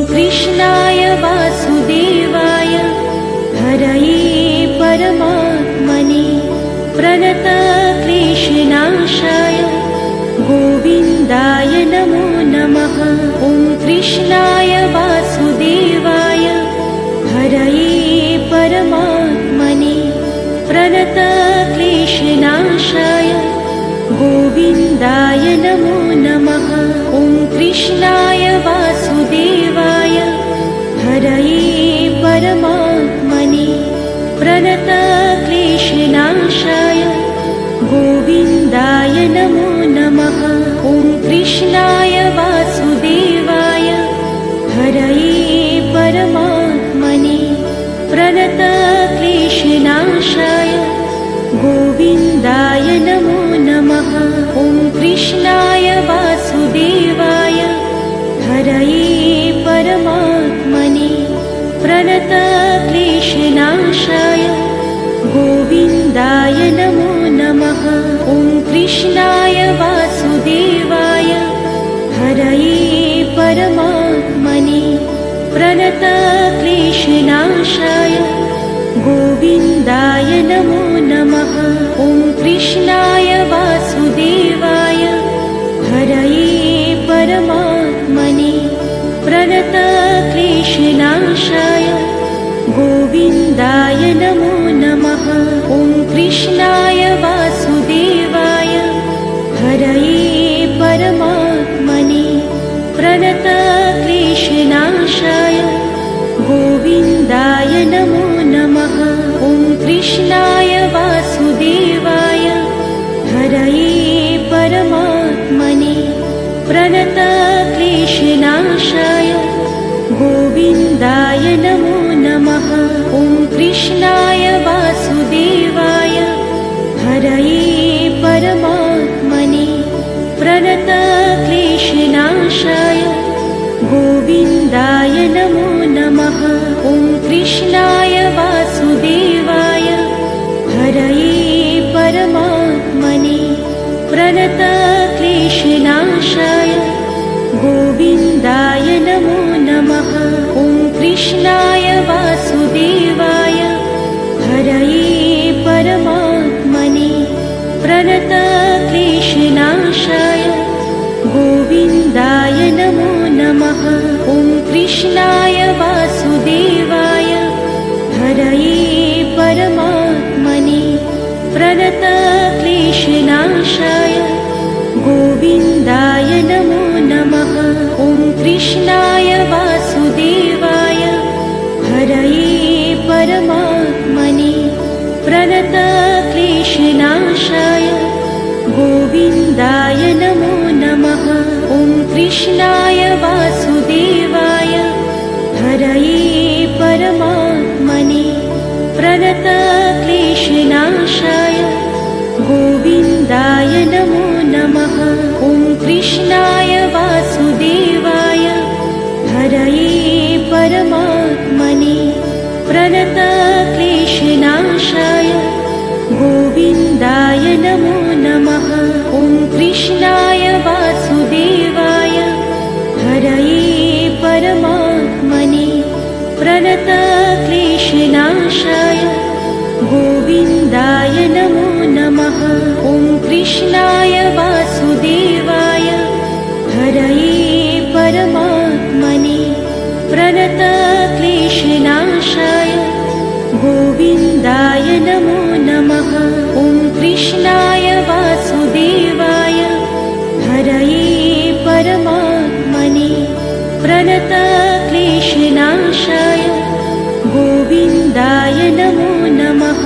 कृष्णाय वासुदेवाय हरये परमात्मने प्रणतक्लेशनाशाय गोविन्दाय नमो नमः। ॐ कृष्णाय वासुदेवाय हरये परमात्मने प्रणतक्लेशनाशाय गोविन्दाय नमो नमः। ॐ कृष्णाय वासुदेवाय हरये परमात्मने प्रणतक्लेशनाशाय गोविन्दाय नमो नमः। ॐ कृष्णाय वासुदेवाय हरये परमात्मने प्रणतक्लेशनाशाय गोविन्दाय नमो नमः। ॐ कृष्णाय वासुदेवाय हरये परमात्मने प्रणतक्लेशनाशाय गोविन्दाय नमो नमः। ॐ कृष्णाय वासुदेवाय हरये परमात्मने प्रणतक्लेशनाशाय गोविन्दाय नमो नमः। ॐ कृष्णाय वासुदेवाय हरये परमात्मने प्रणतक्लेशनाशाय गोविन्दाय नमो नमः। ॐ कृष्णाय वासुदेवाय हरये परमात्मने प्रणतक्लेशनाशाय गोविन्दाय नमो नमः। ॐ कृष्णाय वासुदेवाय हरये परमात्मने प्रणतक्लेशनाशाय गोविन्दाय नमो नमः। ॐ कृष्णाय वासुदेवाय हरये परमात्मने प्रणतक्लेशनाशाय गोविन्दाय नमो नमः। ॐ कृष्णाय वासुदेवाय हरये परमात्मने प्रणतक्लेशनाशाय गोविन्दाय नमो नमः। ॐ कृष्णाय वासुदेवाय हरये परमात्मने प्रणतक्लेशनाशाय गोविन्दाय नमो नमः। ॐ कृष्णाय वासुदेवाय हरये परमात्मने प्रणतक्लेशनाशाय गोविन्दाय नमो नमः। ॐ कृष्णाय वासुदेवाय हरये परमात्मने प्रणतक्लेशनाशाय गोविन्दाय नमो नमः। ॐ कृष्णाय वासुदेवाय हरये परमात्मने प्रणतक्लेशनाशाय गोविन्दाय नमो नमः। ॐ कृष्णाय वासुदेवाय हरये परमात्मने प्रणतक्लेशनाशाय गोविन्दाय नमो नमः। ॐ कृष्णाय वासुदेवाय हरये परमात्मने प्रणतक्लेशनाशाय गोविन्दाय नमो नमः। ॐ कृष्णाय वासुदेवाय हरये परमात्मने प्रणतक्लेशनाशाय गोविन्दाय नमो नमः। ॐ कृष्णाय वासुदेवाय हरये परमात्मने प्रणतक्लेशनाशाय गोविन्दाय नमो नमः।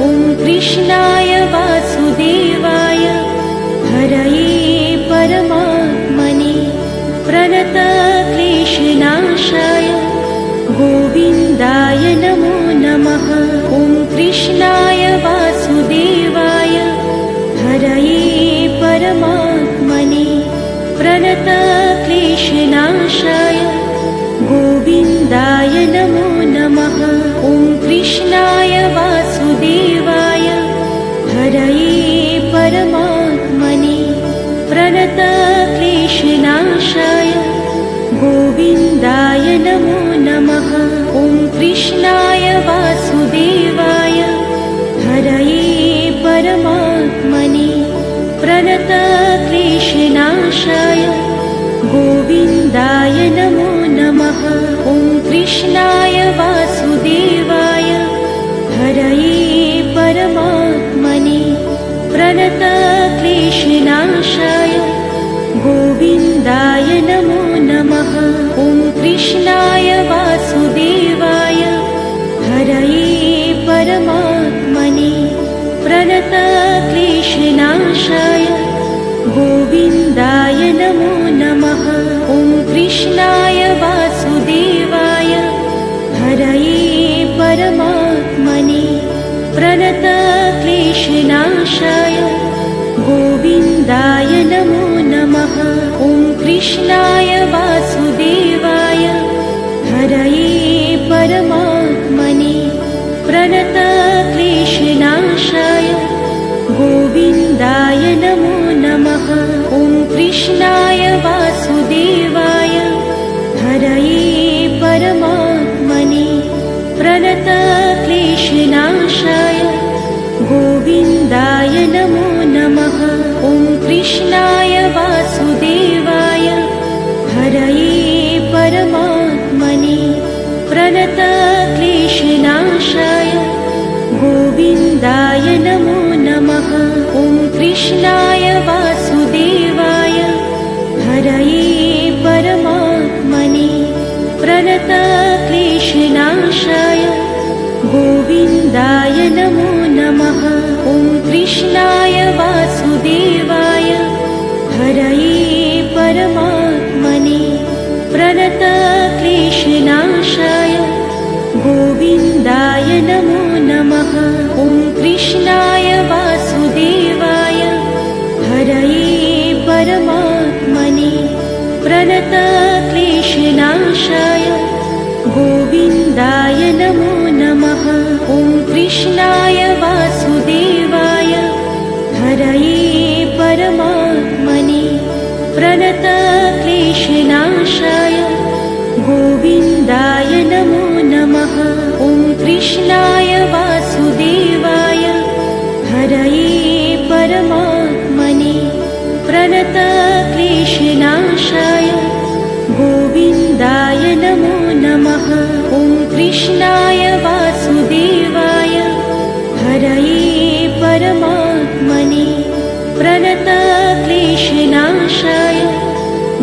ॐ कृष्णाय वासुदेवाय हरये परमात्मने प्रणतक्लेशनाशाय गोविन्दाय नमो नमः। ॐ कृष्णाय वासुदेवाय हरये परमात्मने प्रणतक्लेशनाशाय गोविन्दाय नमो नमः। ॐ कृष्णाय वासुदेवाय हरये परमात्मने प्रणतक्लेशनाशाय गोविन्दाय नमो नमः। ॐ कृष्णाय वासुदेवाय हरये परमात्मने प्रणतक्लेशनाशाय गोविन्दाय नमो नमः। ॐ कृष्णाय वासुदेवाय हरये परमात्मने प्रणतक्लेशनाशाय गोविन्दाय नमो नमः। ॐ कृष्णाय वासुदेवाय हरये परमात्मने प्रणतक्लेशनाशाय गोविन्दाय नमो नमः। ॐ कृष्णाय वासुदेवाय हरये परमात्मने प्रणतक्लेशनाशाय गोविन्दाय नमो नमः। ॐ कृष्णाय वासुदेवाय हरये परमात्मने प्रणतक्लेशनाशाय गोविन्दाय नमो नमः। ॐ कृष्णाय वासुदेवाय हरये परमात्मने प्रणतक्लेशनाशाय गोविन्दाय नमो नमः। ॐ कृष्णाय वासुदेवाय हरये परमात्मने प्रणतक्लेशनाशाय गोविन्दाय नमो नमः। ॐ कृष्णाय वासुदेवाय हरये परमात्मने प्रणतक्लेशनाशाय गोविन्दाय नमो नमः। ॐ कृष्णाय वासुदेवाय हरये परमात्मने प्रणतक्लेशनाशाय गोविन्दाय नमो नमः। ॐ कृष्णाय वासुदेवाय हरये परमात्मने प्रणतक्लेशनाशाय गोविन्दाय नमो नमः। ॐ कृष्णाय वासुदेवाय हरये परमात्मने प्रणतक्लेशनाशाय गोविन्दाय नमो नमः। ॐ कृष्णाय वासुदेवाय हरये परमात्मने प्रणतक्लेशनाशाय गोविन्दाय नमो नमः। ॐ कृष्णाय वासुदेवाय हरये परमात्मने प्रणतक्लेशनाशाय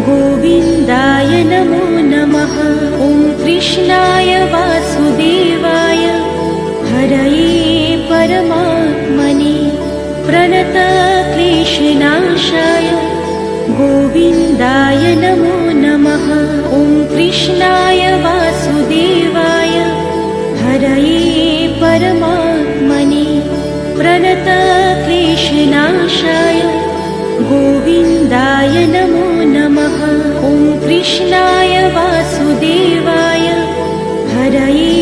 गोविन्दाय नमो नमः। ॐ कृष्णाय वासुदेवाय हरये परमात्मने प्रणतक्लेशनाशाय गोविन्दाय नमो नमः। ॐ कृष्णाय वासुदेवाय हरये परमात्मने प्रणतक्लेशनाशाय गोविन्दाय नमो नमः। ॐ कृष्णाय वासुदेवाय हरये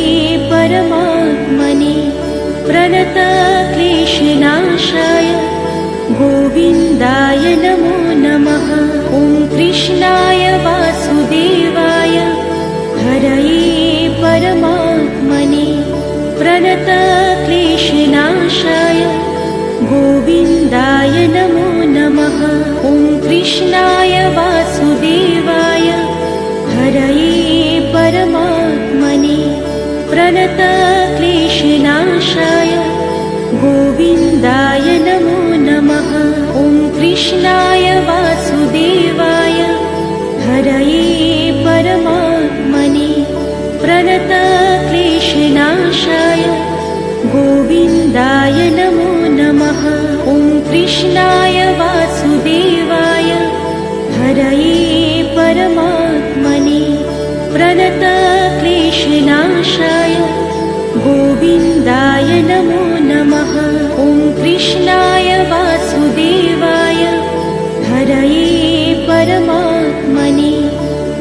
परमात्मने प्रणतक्लेशनाशाय गोविन्दाय नमो नमः। ॐ कृष्णाय वासुदेवाय हरये परमात्मने प्रणतक्लेशनाशाय गोविन्दाय नमो नमः। ॐ कृष्णाय वासुदेवाय हरये परमात्मने प्रणतक्लेशनाशाय गोविन्दाय नमो नमः। ॐ कृष्णाय वासुदेवाय हरये परमात्मने प्रणतक्लेशनाशाय गोविन्दाय नमो नमः। ॐ कृष्णाय वासुदेवाय हरये परमात्मने प्रणतक्लेशनाशाय गोविन्दाय नमो नमः। ॐ कृष्णाय वासुदेवाय हरये परमात्मने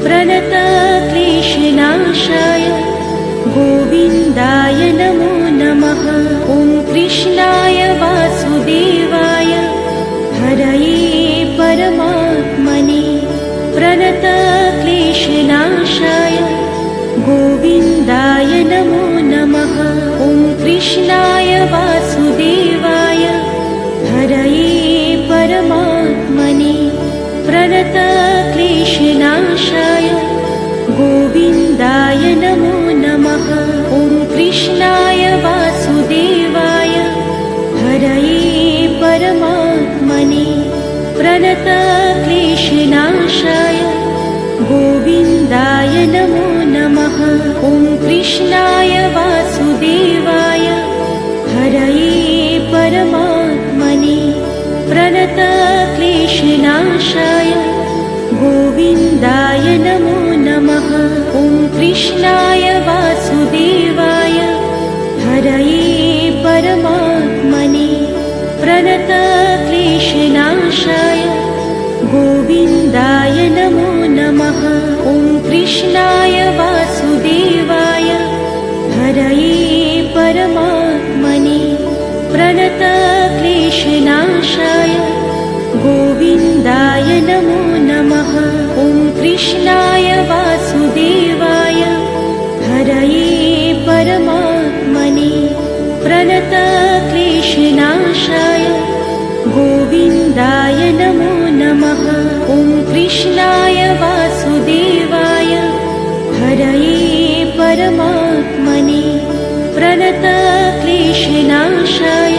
प्रणतक्लेशनाशाय गोविन्दाय नमो नमः। ॐ कृष्णाय वासुदेवाय हरये परमात्मने प्रणतक्लेशनाशाय गोविन्दाय नमो नमः। ॐ कृष्णाय वासुदेवाय हरये परमात्मने प्रणतक्लेशनाशाय गोविन्दाय नमो नमः। ॐ कृष्णाय वासुदेवाय हरये परमात्मने प्रणतक्लेशनाशाय गोविन्दाय नमो नमः। ॐ कृष्णाय वासुदेवाय हरये परमात्मने प्रणतक्लेशनाशाय गोविन्दाय नमो नमः। ॐ कृष्णाय वासुदेवाय हरये परमात्मने प्रणतक्लेशनाशाय गोविन्दाय नमो नमः। ॐ कृष्णाय वासुदेवाय हरये परमात्मने प्रणतक्लेशनाशाय गोविन्दाय नमो नमः। ॐ कृष्णाय वासुदेवाय हरये परमात्मने प्रणतक्लेशनाशाय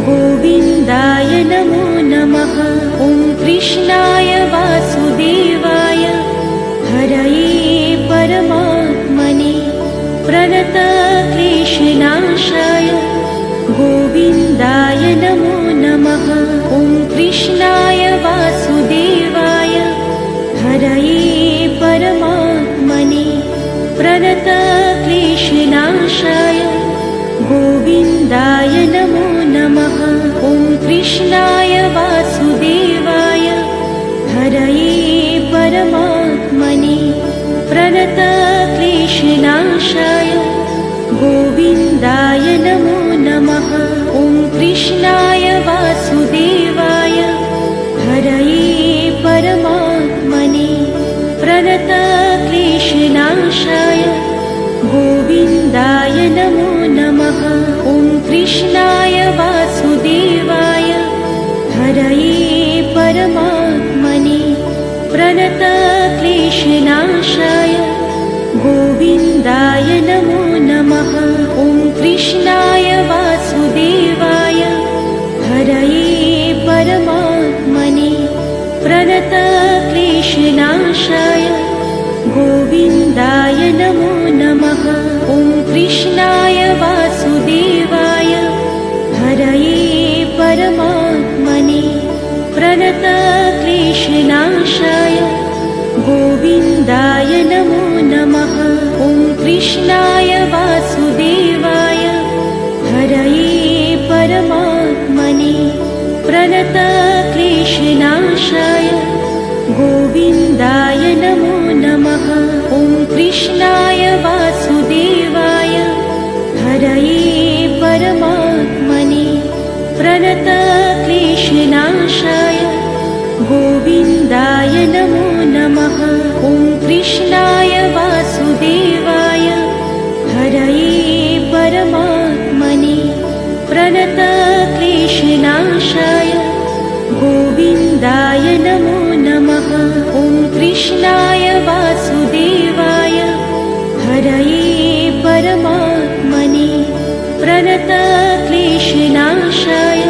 गोविन्दाय नमो नमः। ॐ कृष्णाय वासुदेवाय हरये परमात्मने प्रणतक्लेशनाशाय गोविन्दाय नमो नमः। ॐ कृष्णाय वासुदेवाय हरये परमात्मने प्रणतक्लेशनाशाय गोविन्दाय नमो नमः। ॐ कृष्णाय वासुदेवाय हरये परमात्मने प्रणतक्लेशनाशाय गोविन्दाय नमो नमः। ॐ कृष्णाय वासुदेवाय हरये परमात्मने प्रणतक्लेशनाशाय गोविन्दाय नमो नमः। ॐ कृष्णाय वासुदेवाय हरये परमात्मने प्रणतक्लेशनाशाय गोविन्दाय नमो नमः। ॐ कृष्णाय वासुदेवाय हरये परमात्मने प्रणतक्लेशनाशाय गोविन्दाय नमो नमः। ॐ कृष्णाय वासुदेवाय हरये परमात्मने प्रणतक्लेशनाशाय गोविन्दाय नमो नमः। ॐ कृष्णाय वासुदेवाय हरये परमात्मने प्रणतक्लेशनाशाय गोविन्दाय नमो नमः। ॐ कृष्णाय वासुदेवाय हरये परमात्मने प्रणतक्लेशनाशाय गोविन्दाय नमो नमः। ॐ कृष्णाय वासुदेवाय हरये परमात्मने प्रणतक्लेशनाशाय गोविन्दाय नमो नमः। ॐ कृष्णाय वासुदेवाय हरये परमात्मने प्रणतक्लेशनाशाय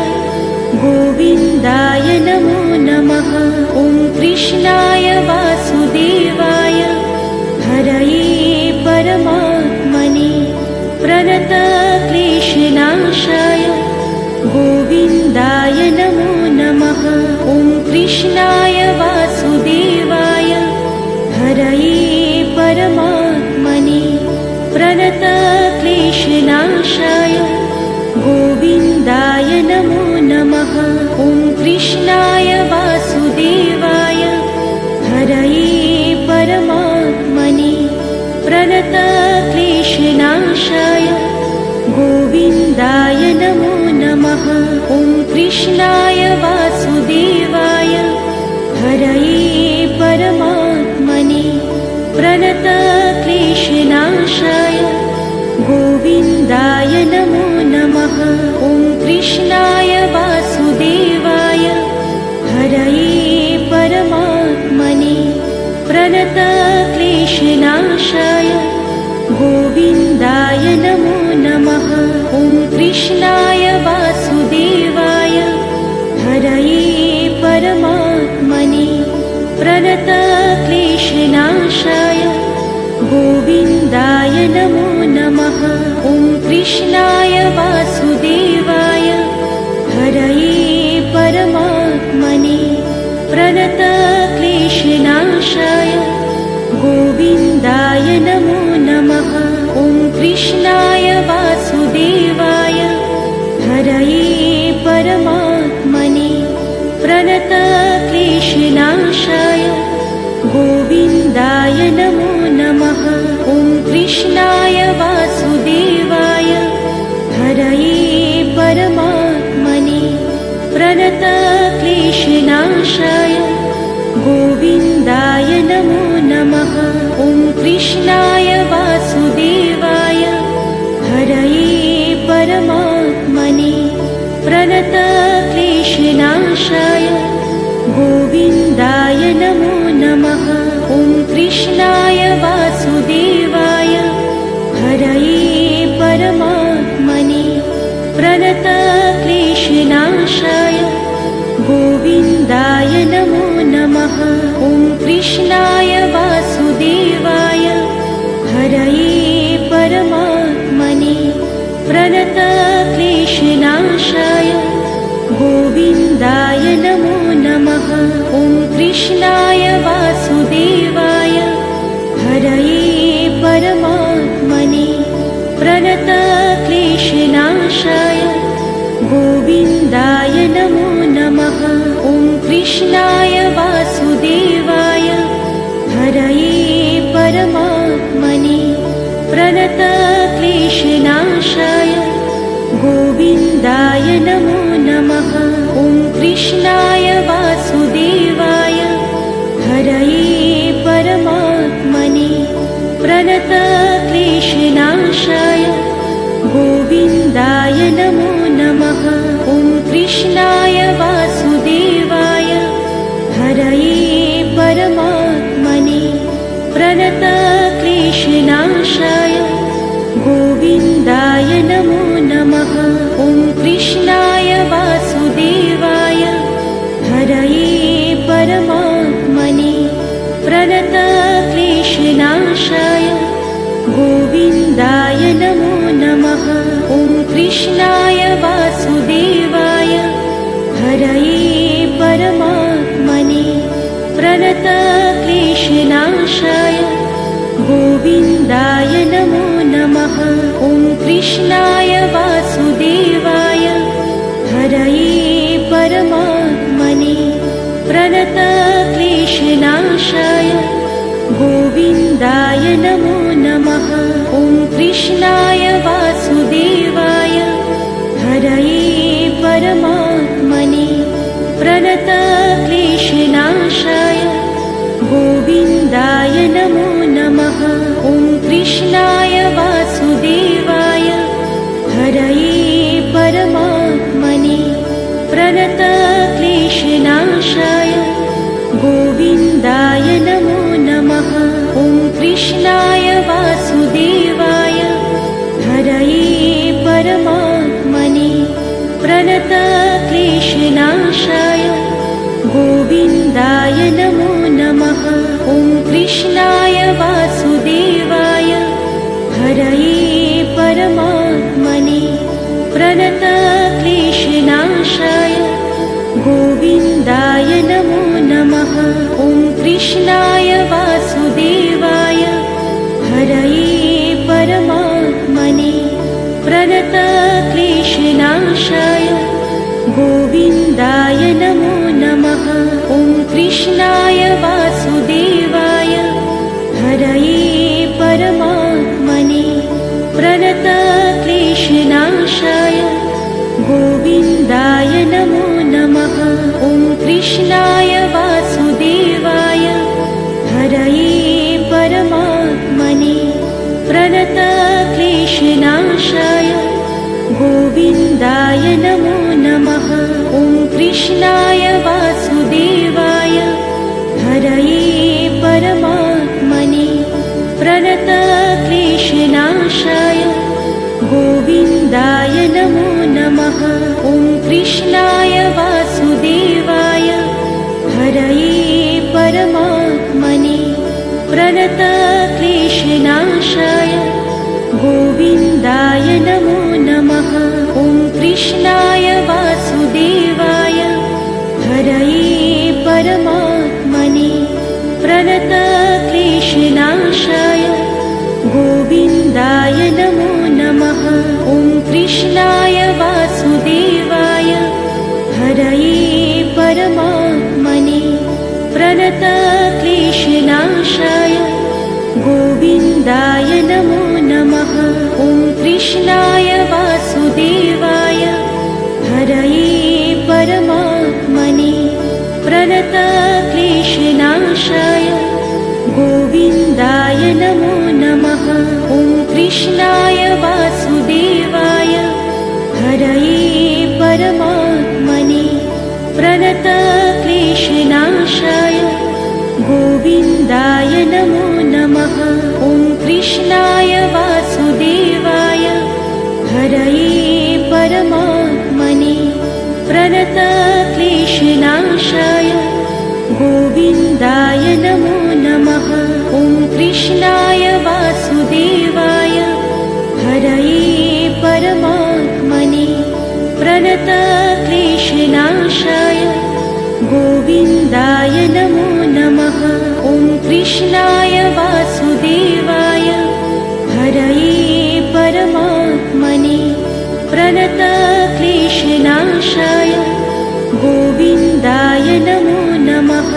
गोविन्दाय नमो नमः। ॐ कृष्णाय वासुदेवाय हरये परमात्मने प्रणतक्लेशनाशाय गोविन्दाय नमो नमः। ॐ कृष्णाय वासुदेवाय हरये परमात्मने प्रणतक्लेशनाशाय गोविन्दाय नमो नमः। ॐ कृष्णाय वासुदेवाय हरये परमात्मने प्रणतक्लेशनाशाय गोविन्दाय नमो नमः। ॐ कृष्णाय वासुदेवाय हरये परमात्मने प्रणतक्लेशनाशाय नमः। ॐ कृष्णाय वासुदेवाय हरये परमात्मने प्रणतक्लेशनाशाय गोविन्दाय नमो नमः। ॐ कृष्णाय वासुदेवाय हरये परमात्मने प्रणतक्लेशनाशाय गोविन्दाय नमो नमः। ॐ कृष्णाय वासुदेवाय हरये परमात्मने प्रणतक्लेशनाशाय गोविन्दाय नमो नमः। ॐ कृष्णाय वासुदेवाय हरये परमात्मने प्रणतक्लेशनाशाय गोविन्दाय नमो नमः। ॐ कृष्णाय वासुदेवाय हरये परमात्मने प्रणतक्लेशनाशाय गोविन्दाय नमो नमः। ॐ कृष्णाय वासुदेवाय हरये परमात्मने प्रणतक्लेशनाशाय गोविन्दाय नमो नमः। ॐ कृष्णाय वासुदेवाय हरये परमात्मने प्रणतक्लेशनाशाय गोविन्दाय नमो नमः। ॐ कृष्णाय वासुदेवाय हरये परमात्मने प्रणतक्लेशनाशाय गोविन्दाय नमो नमः। ॐ कृष्णाय वासुदेवाय हरये परमात्मने प्रणतक्लेशनाशाय गोविन्दाय नमो नमः। ॐ कृष्णाय वासुदेवाय हरये परमात्मने प्रणतक्लेशनाशाय गोविन्दाय नमो नमः। ॐ कृष्णाय वासुदेवाय हरये परमात्मने प्रणतक्लेशनाशाय गोविन्दाय नमो नमः। ॐ कृष्णाय वासुदेवाय हरये परमात्मने प्रणतक्लेशनाशाय गोविन्दाय नमो नमः। ॐ कृष्णाय वासुदेवाय हरये परमात्मने प्रणतक्लेशनाशाय गोविन्दाय नमो नमः। ॐ कृष्णाय वासुदेवाय हरये परमात्मने प्रणतक्लेशनाशाय गोविन्दाय नमो नमः। ॐ कृष्णाय वासुदेवाय हरये परमात्मने प्रणतक्लेशनाशाय गोविन्दाय नमो नमः। ॐ कृष्णाय वासुदेवाय हरये परमात्मने प्रणतक्लेशनाशाय गोविन्दाय नमो नमः। ॐ कृष्णाय वासुदेवाय हरये परमात्मने प्रणतक्लेशनाशाय गोविन्दाय नमो नमः। ॐ कृष्णाय वासुदेवाय हरये परमात्मने प्रणतक्लेशनाशाय गोविन्दाय नमो नमः। ॐ कृष्णाय वासुदेवाय हरये परमात्मने प्रणतक्लेशनाशाय गोविन्दाय नमो नमः। ॐ कृष्णाय वासुदेवाय हरये परमात्मने प्रणतक्लेशनाशाय गोविन्दाय नमो नमः। ॐ कृष्णाय वासुदेवाय हरये परमात्मने प्रणतक्लेशनाशाय गोविन्दाय नमो नमः। ॐ कृष्णाय वासुदेवाय हरये परमात्मने प्रणतक्लेशनाशाय गोविन्दाय नमो नमः। ॐ कृष्णाय वासुदेवाय हरये परमात्मने प्रणतक्लेशनाशाय गोविन्दाय नमो नमः। ॐ कृष्णाय वासुदेवाय हरये परमात्मने प्रणतक्लेशनाशाय गोविन्दाय नमो नमः। ॐ कृष्णाय वासुदेवाय हरये परमात्मने प्रणतक्लेशनाशाय गोविन्दाय नमो नमः। ॐ कृष्णाय वासुदेवाय हरये परमात्मने प्रणतक्लेशनाशाय गोविन्दाय नमो नमः। ॐ कृष्णाय वासुदेवाय हरये परमात्मने प्रणतक्लेशनाशाय गोविन्दाय नमो नमः। ॐ कृष्णाय वासुदेवाय हरये परमात्मने प्रणतक्लेशनाशाय गोविन्दाय नमो नमः। ॐ कृष्णाय वासुदेवाय हरये परमात्मने प्रणतक्लेशनाशाय गोविन्दाय नमो नमः। ॐ कृष्णाय वासुदेवाय हरये परमात्मने प्रणतक्लेशनाशाय गोविन्दाय नमो नमः। ॐ कृष्णाय वासुदेवाय हरये परमात्मने प्रणतक्लेशनाशाय गोविन्दाय नमो नमः।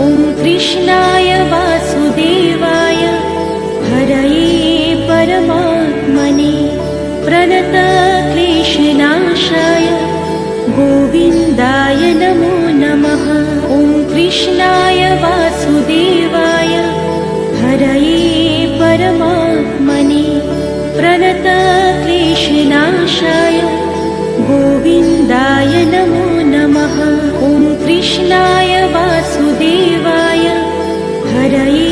ॐ कृष्णाय वासुदेवाय हरये परमात्मने प्रणतक्लेशनाशाय गोविन्दाय नमो नमः। ॐ कृष्णाय वासुदेवाय हरये परमात्मने प्रणतक्लेशनाशाय गोविन्दाय नमो नमः। ॐ कृष्णाय वासुदेवाय हरये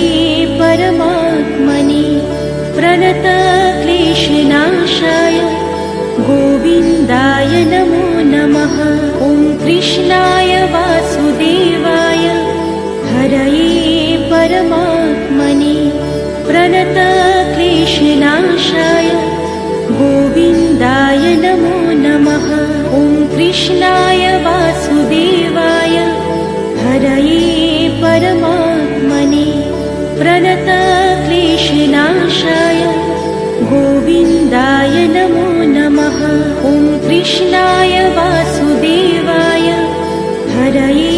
परमात्मने प्रणतक्लेशनाशाय गोविन्दाय नमो नमः। ॐ कृष्णाय वासुदेवाय हरये परमात्मने प्रणतक्लेशनाशाय गोविन्दाय नमो नमः। ॐ कृष्णाय वासुदेवाय हरये परमात्मने प्रणतक्लेशनाशाय गोविन्दाय नमो नमः। ॐ कृष्णाय वासुदेवाय हरये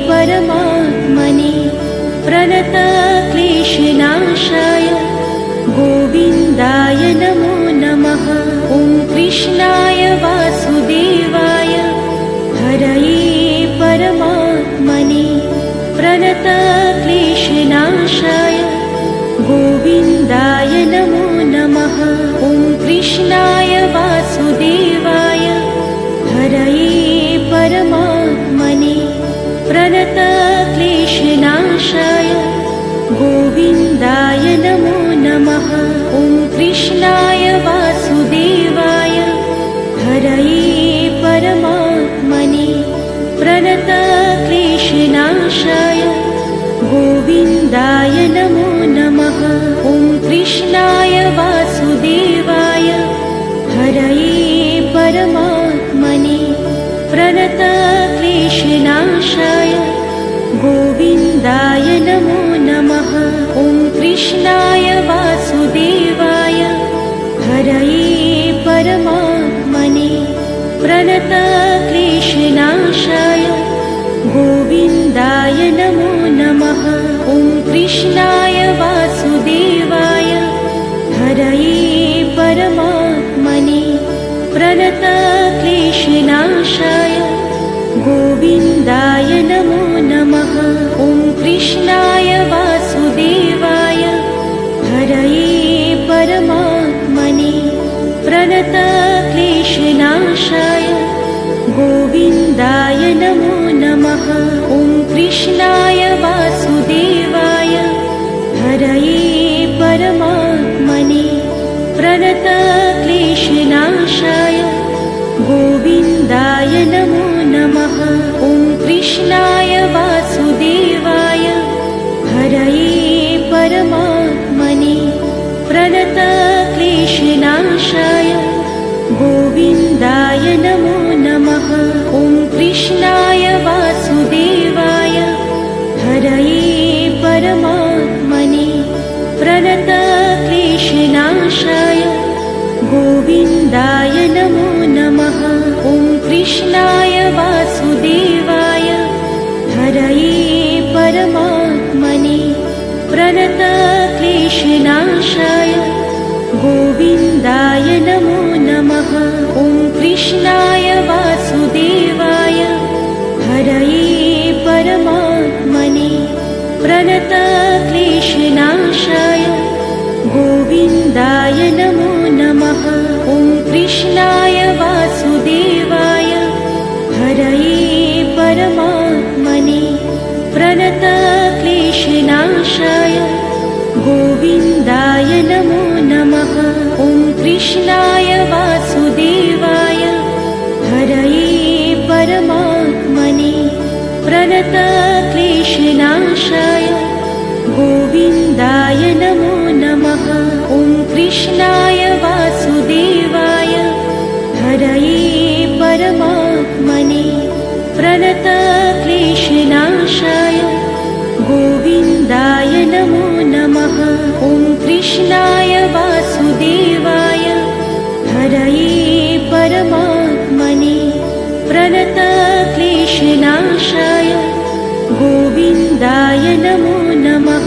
परमात्मने प्रणतक्लेशनाशाय गोविन्दाय नमो नमः। ॐ कृष्णाय वासुदेवाय हरये परमात्मने प्रणतक्लेशनाशाय गोविन्दाय नमो नमः। ॐ कृष्णाय वासुदेवाय हरये परमात्मने प्रणतक्लेशनाशाय गोविन्दाय नमो नमः। ॐ कृष्णाय वासुदेवाय हरये परमात्मने प्रणतक्लेशनाशाय गोविन्दाय नमो नमः। ॐ कृष्णाय वासुदेवाय हरये परमात्मने प्रणतक्लेशनाशाय गोविन्दाय नमो नमः। ॐ कृष्णाय वासुदेवाय हरये परमात्मने प्रणतक्लेशनाशाय गोविन्दाय नमो नमः। ॐ कृष्णाय वासुदेवाय हरये परमात्मने प्रणतक्लेशनाशाय गोविन्दाय नमो नमः। ॐ कृष्णाय वासुदेवाय हरये परमात्मने प्रणतक्लेशनाशाय नमो नमः। ॐ कृष्णाय वासुदेवाय हरये परमात्मने प्रणतक्लेशनाशाय गोविन्दाय नमो नमः। ॐ कृष्णाय वासुदेवाय हरये परमात्मने प्रणतक्लेशनाशाय गोविन्दाय नमो नमः। ॐ कृष्णाय वासुदेवाय हरये परमात्मने प्रणतक्लेशनाशाय गोविन्दाय नमो नमः। ॐ कृष्णाय वासुदेवाय हरये परमात्मने प्रणतक्लेशनाशाय गोविन्दाय नमो नमः। ॐ कृष्णाय वासुदेवाय हरये परमात्मने प्रणतक्लेशनाशाय गोविन्दाय नमो नमः। ॐ कृष्णाय वासुदेवाय हरये परमात्मने प्रणतक्लेशनाशाय गोविन्दाय नमो नमः। ॐ कृष्णाय वासुदेवाय हरये परमात्मने प्रणतक्लेशनाशाय गोविन्दाय नमो नमः। ॐ कृष्णाय वासुदेवाय हरये परमात्मने प्रणतक्लेशनाशाय गोविन्दाय नमो नमः। ॐ कृष्णाय वासुदेवाय हरये परमात्मने प्रणतक्लेशनाशाय गोविन्दाय नमो नमः।